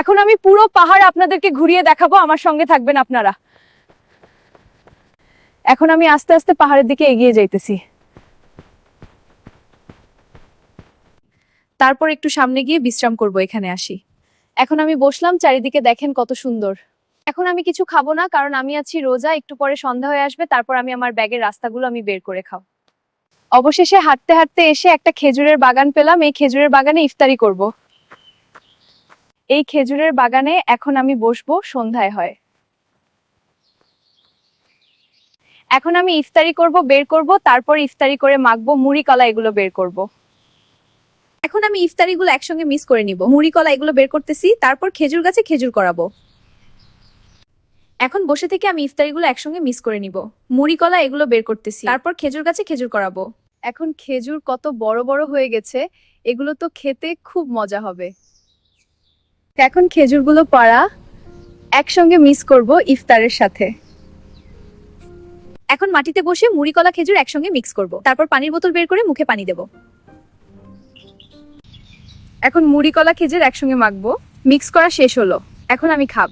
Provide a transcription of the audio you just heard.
এখন আমি পুরো পাহাড় আপনাদেরকে ঘুরিয়ে দেখাবো, আমার সঙ্গে থাকবেন আপনারা। এখন আমি আস্তে আস্তে পাহাড়ের দিকে এগিয়ে যাইতেছি। তারপর একটু সামনে গিয়ে বিশ্রাম করব, এখানে আসি। এখন আমি বসলাম, চারিদিকে দেখেন কত সুন্দর। এখন আমি কিছু খাবো না, কারণ আমি আছি রোজা। একটু পরে সন্ধ্যা হয়ে আসবে, তারপর আমি আমার ব্যাগের রাস্তাগুলো আমি বের করে খাও। অবশেষে হাঁটতে হাঁটতে এসে একটা খেজুরের বাগান পেলাম। এই খেজুরের বাগানে ইফতারি করব। এই খেজুরের বাগানে এখন আমি বসবো, সন্ধ্যায় হয়। এখন আমি ইফতারি করব, বের করব, তারপর ইফতারি করে মাখবো, মুড়ি কলা এগুলো বের করব। এখন আমি ইফতারিগুলো একসঙ্গে মিক্স করে নিব। মুড়ি কলা এগুলো বের করতেছি, তারপর খেজুর গাছে খেজুর করাবো। এখন বসে থেকে আমি ইফতারিগুলো একসঙ্গে মিক্স করে নিব। মুড়ি কলা এগুলো বের করতেছি, তারপর খেজুর গাছে খেজুর করাবো। এখন খেজুর কত বড় বড় হয়ে গেছে, এগুলো তো খেতে খুব মজা হবে। এখন খেজুরগুলো পাড়া একসঙ্গে মিক্স করব ইফতারের সাথে। এখন মাটিতে বসে মুড়ি কলা খেজুর একসঙ্গে মিক্স করব, তারপর পানির বোতল বের করে মুখে পানি দেব। এখন মুড়ি কলা খেজুর একসঙ্গে মাখবো, মিক্স করা শেষ হলো। এখন আমি খাব।